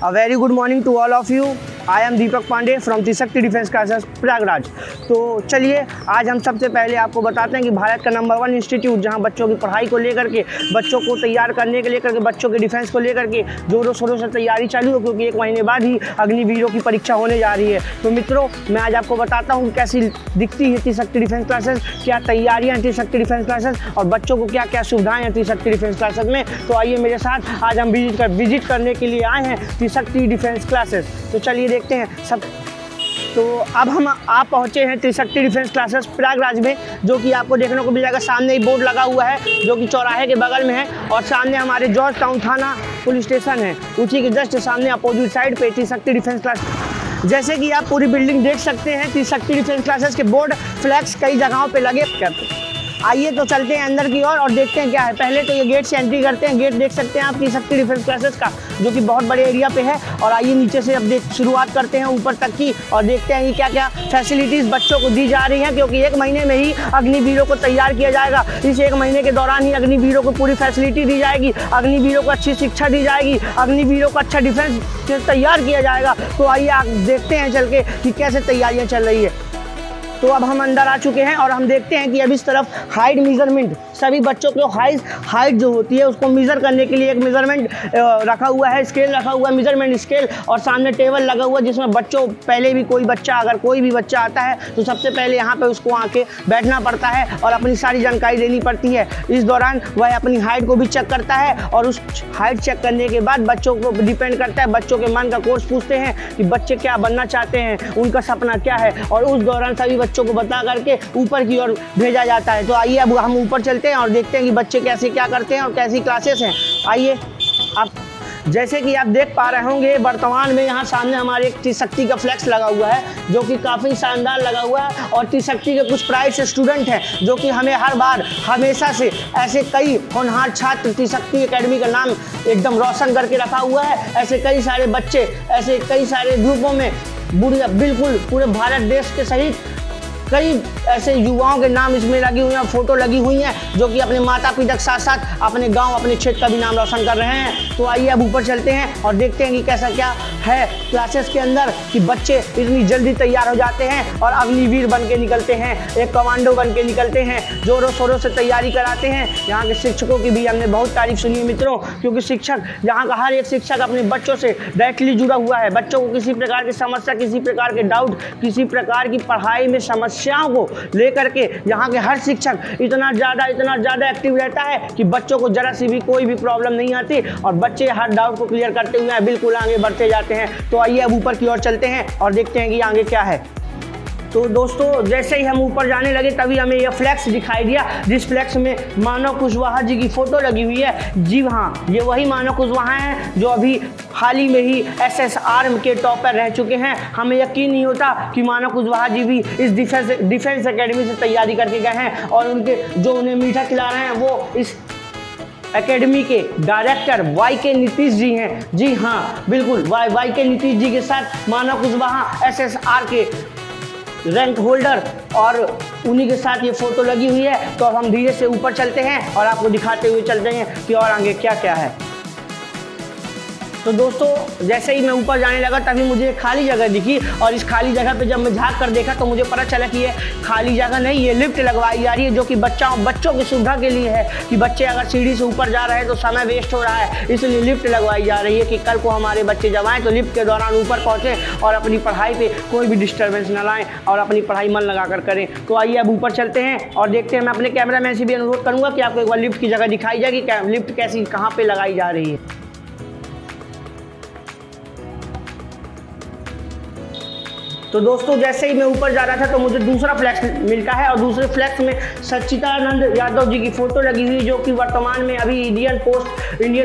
A very good morning to all of you. I am Deepak Pandey from Trishakti defence classes Prayagraj. तो चलिए आज हम सबसे पहले आपको बताते हैं कि भारत का नंबर 1 इंस्टीट्यूट जहां बच्चों की पढ़ाई को लेकर के, बच्चों को तैयार करने के लेकर के, बच्चों के डिफेंस को लेकर के जोरों शोरों से तैयारी चालू है, क्योंकि 1 महीने बाद ही अग्निवीरों की परीक्षा होने जा रही है। तो मित्रों, मैं आज आपको बताता हूँ कैसी दिखती है त्रिशक्ति डिफेंस क्लासेस, क्या तैयारियाँ हैं त्रिशक्ति डिफेंस क्लासेस और बच्चों को क्या क्या सुविधाएँ हैं त्रिशक्ति डिफेंस क्लासेस में। तो आइए मेरे साथ, आज हम विजिट करने के लिए आए हैं त्रिशक्ति डिफेंस क्लासेस। तो चलिए देखते हैं सब। तो अब आप पहुंचे हैं त्रिशक्ति डिफेंस क्लासेस प्रयागराज में, जो कि आपको देखने को मिल जाएगा। सामने ही बोर्ड लगा हुआ है जो कि चौराहे के बगल में है, और सामने हमारे जॉर्ज टाउन थाना पुलिस स्टेशन है, उसी के जस्ट सामने अपोजिट साइड पे त्रिशक्ति डिफेंस क्लास। जैसे कि आप पूरी बिल्डिंग देख सकते हैं, त्रिशक्ति डिफेंस क्लासेस के बोर्ड फ्लैग्स कई जगहों पे लगे करते हैं। आइए तो चलते हैं अंदर की ओर और देखते हैं क्या है। पहले तो ये गेट से एंट्री करते हैं। गेट देख सकते हैं आप त्रिशक्ति डिफेंस क्लासेस का, जो कि बहुत बड़े एरिया पे है। और आइए नीचे से अब शुरुआत करते हैं ऊपर तक की, और देखते हैं कि क्या क्या फैसिलिटीज़ बच्चों को दी जा रही हैं, क्योंकि 1 महीने में ही अग्निवीरों को तैयार किया जाएगा। इस 1 महीने के दौरान ही अग्निवीरों को पूरी फैसिलिटी दी जाएगी, अग्निवीरों को अच्छी शिक्षा दी जाएगी, अग्निवीरों को अच्छा डिफेंस तैयार किया जाएगा। तो आइए आप देखते हैं चल के कि कैसे तैयारियाँ चल रही है। तो अब हम अंदर आ चुके हैं और हम देखते हैं कि अब इस तरफ हाइट मेजरमेंट, सभी बच्चों को हाइट जो होती है उसको मेज़र करने के लिए एक मेजरमेंट रखा हुआ है, स्केल रखा हुआ है, मेजरमेंट स्केल, और सामने टेबल लगा हुआ है जिसमें बच्चों, पहले भी कोई बच्चा, अगर कोई भी बच्चा आता है तो सबसे पहले यहाँ पे उसको आके बैठना पड़ता है और अपनी सारी जानकारी लेनी पड़ती है। इस दौरान वह अपनी हाइट को भी चेक करता है, और उस हाइट चेक करने के बाद बच्चों को डिपेंड करता है, बच्चों के मन का कोर्स पूछते हैं कि बच्चे क्या बनना चाहते हैं, उनका सपना क्या है, और उस दौरान सभी बच्चों को बता करके ऊपर की ओर भेजा जाता है। तो आइए अब हम ऊपर चलते हैं और देखते हैं कि बच्चे कैसे क्या करते हैं और कैसी क्लासेस हैं। आइए आप, जैसे कि आप देख पा रहे होंगे, वर्तमान में यहाँ सामने हमारे एक त्रिशक्ति का फ्लैक्स लगा हुआ है, जो कि काफ़ी शानदार लगा हुआ है। और त्रिशक्ति के कुछ प्राइवेट स्टूडेंट हैं जो कि हमें हर बार हमेशा से ऐसे कई होनहार छात्र, त्रिशक्ति एकेडमी का नाम एकदम रोशन करके रखा हुआ है। ऐसे कई सारे बच्चे, ऐसे कई सारे ग्रुपों में बिल्कुल पूरे भारत देश के सहित कई ऐसे युवाओं के नाम इसमें लगी हुई हैं, फोटो लगी हुई हैं, जो कि अपने माता पिता के साथ साथ अपने गांव, अपने क्षेत्र का भी नाम रोशन कर रहे हैं। तो आइए अब ऊपर चलते हैं और देखते हैं कि कैसा क्या है क्लासेस के अंदर, कि बच्चे इतनी जल्दी तैयार हो जाते हैं और अग्निवीर बन के निकलते हैं, एक कमांडो बन के निकलते हैं, जोरों शोरों से तैयारी कराते हैं। यहाँ के शिक्षकों की भी हमने बहुत तारीफ सुनी है मित्रों, क्योंकि शिक्षक, यहाँ का हर एक शिक्षक अपने बच्चों से डायरेक्टली जुड़ा हुआ है। बच्चों को किसी प्रकार की समस्या, किसी प्रकार के डाउट, किसी प्रकार की पढ़ाई में समस्याओं को लेकर के यहाँ के हर शिक्षक इतना ज़्यादा एक्टिव रहता है कि बच्चों को जरा सी भी कोई भी प्रॉब्लम नहीं आती, और बच्चे हर डाउट को क्लियर करते हुए बिल्कुल आगे बढ़ते जाते हैं। तो आइए अब ऊपर की ओर चलते हैं और देखते हैं कि आगे क्या है। तो दोस्तों, जैसे ही हम ऊपर जाने लगे तभी हमें यह फ्लैक्स दिखाई दिया, जिस फ्लैक्स में मानव कुशवाहा जी की फ़ोटो लगी हुई है। जी हाँ, ये वही मानव कुशवाहा हैं जो अभी हाल ही में ही SSR के टॉपर रह चुके हैं। हमें यकीन नहीं होता कि मानव कुशवाहा जी भी इस डिफेंस एकेडमी से तैयारी करके गए हैं, और उनके जो उन्हें मीठा खिला रहे हैं वो इस एकेडमी के डायरेक्टर YK नीतीश जी हैं। जी हाँ, बिल्कुल YK नीतीश जी के साथ मानव कुशवाहा SSR के रैंक होल्डर, और उन्हीं के साथ ये फ़ोटो लगी हुई है। तो अब हम धीरे से ऊपर चलते हैं और आपको दिखाते हुए चलते हैं कि और आगे क्या क्या है। तो दोस्तों, जैसे ही मैं ऊपर जाने लगा तभी मुझे एक खाली जगह दिखी, और इस खाली जगह पे जब मैं झांक कर देखा तो मुझे पता चला कि ये खाली जगह नहीं, ये लिफ्ट लगवाई जा रही है, जो कि बच्चों की सुविधा के लिए है, कि बच्चे अगर सीढ़ी से ऊपर जा रहे हैं तो समय वेस्ट हो रहा है, इसलिए लिफ्ट लगवाई जा रही है कि कल को हमारे बच्चे जब आएँ तो लिफ्ट के दौरान ऊपर पहुँचें और अपनी पढ़ाई पर कोई भी डिस्टर्बेंस न लाएँ और अपनी पढ़ाई मन लगा कर करें। तो आइए अब ऊपर चलते हैं और देखते हैं। मैं अपने कैमरा मैन से भी अनुरोध करूँगा कि आपको एक बार लिफ्ट की जगह दिखाई जाए कि लिफ्ट कैसी, कहाँ पर लगाई जा रही है। तो दोस्तों, जैसे ही मैं ऊपर जा रहा था तो मुझे दूसरा फ्लैक्स मिलता है, और दूसरे फ्लैक्स में सच्चिदानंद यादव जी की फ़ोटो लगी हुई, जो कि वर्तमान में अभी इंडियन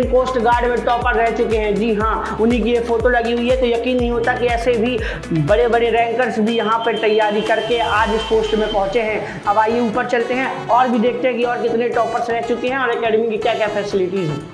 कोस्ट गार्ड में टॉपर रह चुके हैं। जी हाँ, उन्हीं की ये फ़ोटो लगी हुई है। तो यकीन नहीं होता कि ऐसे भी बड़े बड़े रैंकर्स भी यहाँ पर तैयारी करके आज इस पोस्ट में पहुँचे हैं। अब आइए ऊपर चलते हैं और भी देखते हैं कि और कितने टॉपर्स रह चुके हैं और एकेडमी की क्या क्या फैसिलिटीज़ हैं।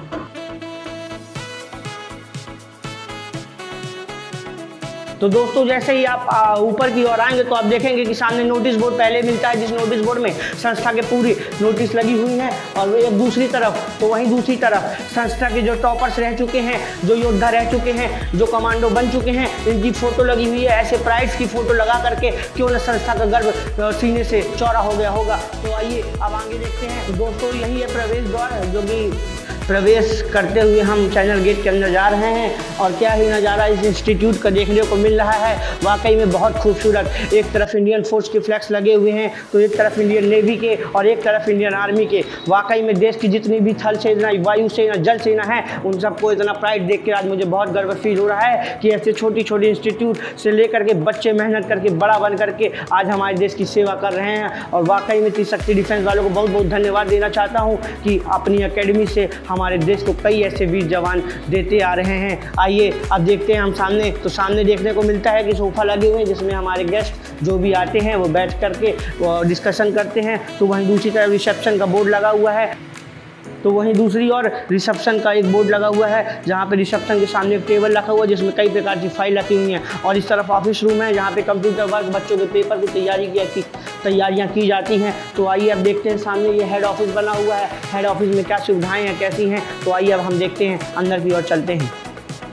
तो दोस्तों जैसे ही आप ऊपर की ओर आएंगे तो आप देखेंगे कि सामने नोटिस बोर्ड पहले मिलता है, जिस नोटिस बोर्ड में संस्था के पूरी नोटिस लगी हुई है। और एक दूसरी तरफ तो वहीं दूसरी तरफ संस्था के जो टॉपर्स रह चुके हैं, जो योद्धा रह चुके हैं, जो कमांडो बन चुके हैं, इनकी फोटो लगी हुई है। ऐसे प्राइड्स की फोटो लगा करके क्यों न संस्था का गर्व सीने से चौड़ा हो गया होगा। तो आइए अब आगे देखते हैं। तो दोस्तों यही है प्रवेश द्वार, जो कि प्रवेश करते हुए हम चैनल गेट के अंदर जा रहे हैं। और क्या ही नज़ारा इस इंस्टीट्यूट का देखने को मिल रहा है, वाकई में बहुत खूबसूरत। एक तरफ इंडियन फोर्स के फ्लैग्स लगे हुए हैं, तो एक तरफ इंडियन नेवी के और एक तरफ इंडियन आर्मी के। वाकई में देश की जितनी भी थल सेना, वायु सेना, जल सेना है, उन सबको इतना प्राइड देख के आज मुझे बहुत गर्व फील हो रहा है कि ऐसे छोटी छोटी इंस्टीट्यूट से लेकर के बच्चे मेहनत करके बड़ा बन करके आज हमारे देश की सेवा कर रहे हैं। और वाकई में त्रिशक्ति डिफेंस वालों को बहुत बहुत धन्यवाद देना चाहता हूँ कि अपनी अकेडमी से हमारे देश को कई ऐसे वीर जवान देते आ रहे हैं। आइए अब देखते हैं हम सामने। तो सामने देखने को मिलता है कि सोफ़ा लगे हुए हैं, जिसमें हमारे गेस्ट जो भी आते हैं वो बैठ करके डिस्कशन करते हैं। तो वहीं दूसरी तरफ रिसेप्शन का बोर्ड लगा हुआ है। तो वहीं दूसरी ओर रिसेप्शन का एक बोर्ड लगा हुआ है, जहाँ पे रिसेप्शन के सामने एक टेबल रखा हुआ है, जिसमें कई प्रकार की फाइल रखी हुई हैं। और इस तरफ ऑफिस रूम है, जहाँ पे कंप्यूटर वर्क, बच्चों के पेपर की तैयारियाँ की जाती हैं। तो आइए अब देखते हैं। सामने ये हेड ऑफिस बना हुआ है, हेड ऑफिस में क्या सुविधाएँ हैं, कैसी हैं। तो आइए अब हम देखते हैं, अंदर की ओर चलते हैं।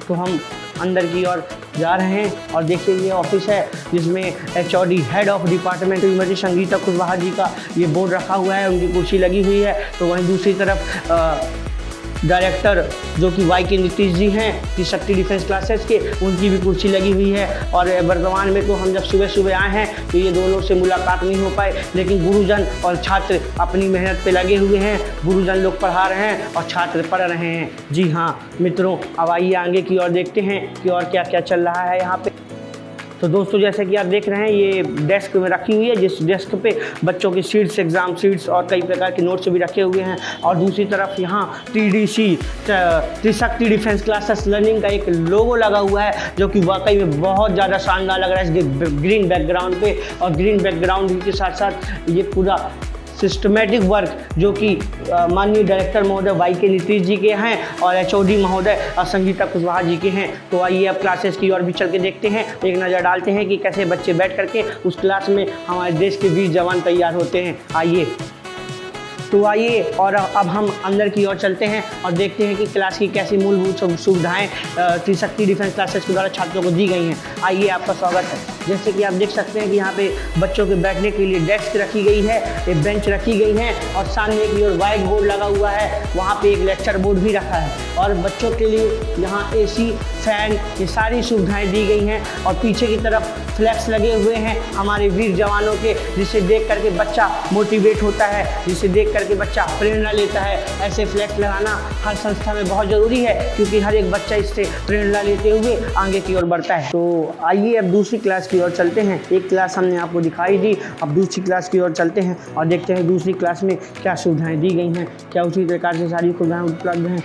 तो हम अंदर की ओर जा रहे हैं और देखिए ये ऑफिस है, जिसमें HOD head of department Shrimati Sangeeta Kushwaha ji का ये बोर्ड रखा हुआ है, उनकी कुर्सी लगी हुई है। तो वहीं दूसरी तरफ डायरेक्टर जो कि YK नीतीश जी हैं त्रिशक्ति डिफेंस क्लासेस के, उनकी भी कुर्सी लगी हुई है। और वर्तमान में तो हम जब सुबह सुबह आए हैं तो ये दोनों से मुलाकात नहीं हो पाए, लेकिन गुरुजन और छात्र अपनी मेहनत पे लगे हुए हैं। गुरुजन लोग पढ़ा रहे हैं और छात्र पढ़ रहे हैं। जी हाँ मित्रों, अब आइए आगे की ओर देखते हैं कि और क्या क्या चल रहा है यहाँ पे। तो दोस्तों जैसे कि आप देख रहे हैं, ये डेस्क में रखी हुई है, जिस डेस्क पे बच्चों की शीट्स, एग्ज़ाम शीट्स और कई प्रकार के नोट्स भी रखे हुए हैं। और दूसरी तरफ यहाँ TDC त्रिशक्ति डिफेंस क्लासेस लर्निंग का एक लोगो लगा हुआ है, जो कि वाकई में बहुत ज़्यादा शानदार लग रहा है इसके ग्रीन बैकग्राउंड पे। और ग्रीन बैकग्राउंड के साथ साथ ये पूरा सिस्टमेटिक वर्क जो कि माननीय डायरेक्टर महोदय YK नीतीश जी के हैं और HOD महोदय संगीता कुशवाहा जी के हैं। तो आइए अब क्लासेस की ओर भी चल के देखते हैं, एक नज़र डालते हैं कि कैसे बच्चे बैठ करके उस क्लास में हमारे देश के वीर जवान तैयार होते हैं। आइए तो आइए और अब हम अंदर की ओर चलते हैं और देखते हैं कि क्लास की कैसी मूलभूत सुविधाएं त्रिशक्ति डिफेंस क्लासेस के द्वारा छात्रों को दी गई हैं। आइए आपका स्वागत है। जैसे कि आप देख सकते हैं कि यहाँ पे बच्चों के बैठने के लिए डेस्क रखी गई है, एक बेंच रखी गई है और सामने की ओर वाइट बोर्ड लगा हुआ है, वहाँ पे एक लेक्चर बोर्ड भी रखा है। और बच्चों के लिए यहाँ AC, फैन, ये सारी सुविधाएँ दी गई हैं। और पीछे की तरफ फ्लैक्स लगे हुए हैं हमारे वीर जवानों के, जिसे देख करके बच्चा मोटिवेट होता है, जिसे देख करके बच्चा प्रेरणा लेता है। ऐसे फ्लैक्स लगाना हर संस्था में बहुत ज़रूरी है, क्योंकि हर एक बच्चा इससे प्रेरणा लेते हुए आगे की ओर बढ़ता है। तो आइए अब दूसरी क्लास की ओर चलते हैं। एक क्लास हमने आपको दिखाई दी, अब दूसरी क्लास की ओर चलते हैं और देखते हैं दूसरी क्लास में क्या सुविधाएँ दी गई हैं, क्या उसी प्रकार से सारी सुविधाएँ उपलब्ध हैं।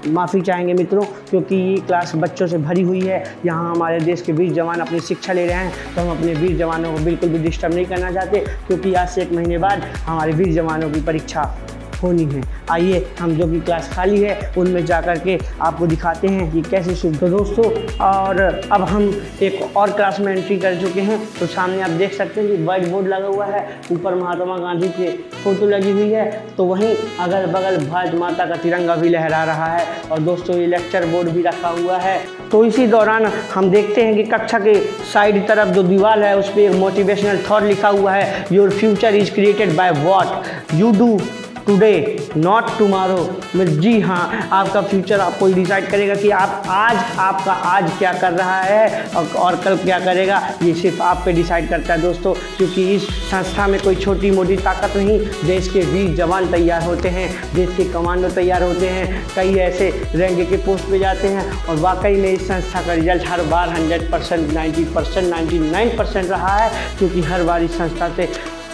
माफ़ी चाहेंगे मित्रों, क्योंकि ये क्लास बच्चों से भरी हुई है। यहाँ हमारे देश के वीर जवान अपनी शिक्षा ले रहे हैं, तो हम अपने वीर जवानों को बिल्कुल भी डिस्टर्ब नहीं करना चाहते, क्योंकि आज से 1 महीने बाद हमारे वीर जवानों की परीक्षा होनी है। आइए हम जो भी क्लास खाली है उनमें जा कर के आपको दिखाते हैं कि कैसे सुविधा। दोस्तों और अब हम एक और क्लास में एंट्री कर चुके हैं। तो सामने आप देख सकते हैं कि वाइट बोर्ड लगा हुआ है, ऊपर महात्मा गांधी के फोटो लगी हुई है। तो वहीं अगल बगल भारत माता का तिरंगा भी लहरा रहा है। और दोस्तों ये लेक्चर बोर्ड भी रखा हुआ है। तो इसी दौरान हम देखते हैं कि कक्षा के साइड तरफ जो दीवार है उस पर एक मोटिवेशनल थॉट लिखा हुआ है, your future is created by what you do today not tomorrow. जी हाँ, आपका फ्यूचर आपको डिसाइड करेगा कि आपका आज क्या कर रहा है और कल क्या करेगा, ये सिर्फ आप पे डिसाइड करता है दोस्तों। क्योंकि इस संस्था में कोई छोटी मोटी ताकत नहीं, देश के वीर जवान तैयार होते हैं, देश के कमांडो तैयार होते हैं, कई ऐसे रैंक के पोस्ट पे जाते हैं। और वाकई में इस संस्था का रिजल्ट हर बार 100%, 90%, 99% रहा है, क्योंकि हर बार इस संस्था से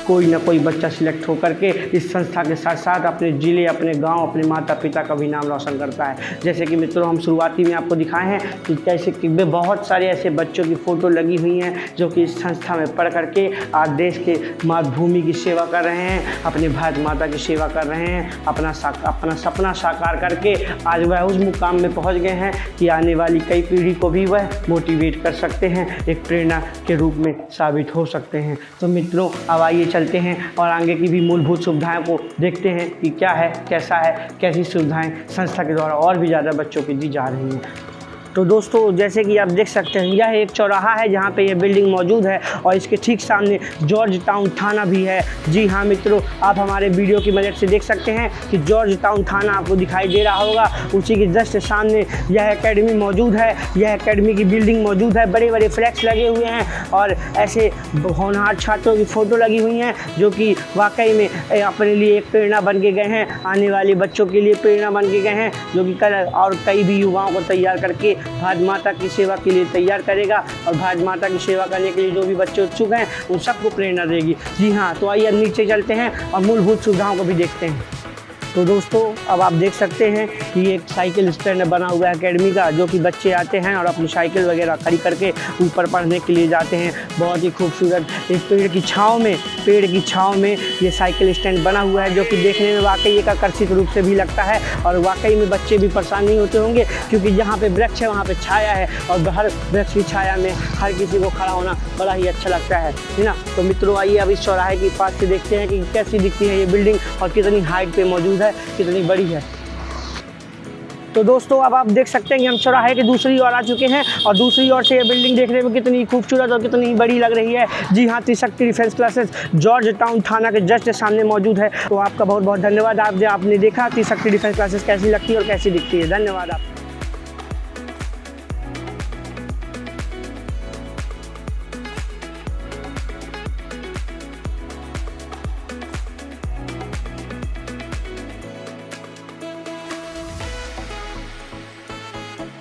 कोई ना कोई बच्चा सिलेक्ट होकर के इस संस्था के साथ साथ अपने ज़िले, अपने गांव, अपने माता पिता का भी नाम रोशन करता है। जैसे कि मित्रों हम शुरुआती में आपको दिखाए हैं कि कैसे कि बहुत सारे ऐसे बच्चों की फ़ोटो लगी हुई हैं जो कि इस संस्था में पढ़ करके आज देश के मातृभूमि की सेवा कर रहे हैं, अपने भारत माता की सेवा कर रहे हैं, अपना सपना साकार करके आज वह उस मुकाम में पहुंच गए हैं कि आने वाली कई पीढ़ी को भी वह मोटिवेट कर सकते हैं, एक प्रेरणा के रूप में साबित हो सकते हैं। तो मित्रों अब आइए चलते हैं और आगे की भी मूलभूत सुविधाओं को देखते हैं कि क्या है, कैसा है, कैसी सुविधाएं संस्था के द्वारा और भी ज़्यादा बच्चों की दी जा रही हैं। तो दोस्तों जैसे कि आप देख सकते हैं यह एक चौराहा है जहाँ पे ये बिल्डिंग मौजूद है और इसके ठीक सामने जॉर्ज टाउन थाना भी है। जी हाँ मित्रों, आप हमारे वीडियो की मदद से देख सकते हैं कि जॉर्ज टाउन थाना आपको दिखाई दे रहा होगा, उसी के जस्ट सामने यह एकेडमी मौजूद है। यह एकेडमी की बिल्डिंग मौजूद है, बड़े बड़े फ्लैक्स लगे हुए हैं और ऐसे होनहार छात्रों की फ़ोटो लगी हुई हैं जो कि वाकई में अपने लिए एक प्रेरणा बन के गए हैं, आने वाले बच्चों के लिए प्रेरणा बन के गए हैं, जो कि कल और कई भी युवाओं को तैयार करके भारत माता की सेवा के लिए तैयार करेगा और भारत माता की सेवा करने के लिए जो भी बच्चे उत्सुक हैं उन सबको प्रेरणा देगी। जी हाँ, तो आइए नीचे चलते हैं और मूलभूत सुविधाओं को भी देखते हैं। तो दोस्तों अब आप देख सकते हैं कि एक साइकिल स्टैंड बना हुआ है एकेडमी का, जो कि बच्चे आते हैं और अपनी साइकिल वगैरह खड़ी करके ऊपर पढ़ने के लिए जाते हैं। बहुत ही खूबसूरत एक पेड़ की छाँव में ये साइकिल स्टैंड बना हुआ है, जो कि देखने में वाकई एक आकर्षित रूप से भी लगता है और वाकई में बच्चे भी परेशान नहीं होते होंगे, क्योंकि जहाँ पे वृक्ष है वहाँ पे छाया है और हर वृक्ष की छाया में हर किसी को खड़ा होना बड़ा ही अच्छा लगता है ना। तो मित्रों आइए अब इस चौराहे के पास से देखते हैं कि कैसी दिखती है ये बिल्डिंग और कितनी हाइट पे मौजूद है, कितनी बड़ी है। तो दोस्तों अब आप देख सकते हैं कि हम चौराहे के दूसरी ओर आ चुके हैं और दूसरी ओर से ये बिल्डिंग देखने में कितनी खूबसूरत और कितनी बड़ी लग रही है। जी हाँ, त्रिशक्ति डिफेंस क्लासेस जॉर्ज टाउन थाना के जस्ट सामने मौजूद है। तो आपका बहुत बहुत धन्यवाद। आपने देखा त्रिशक्ति डिफेंस क्लासेस कैसी लगती है और कैसी दिखती है। धन्यवाद आप।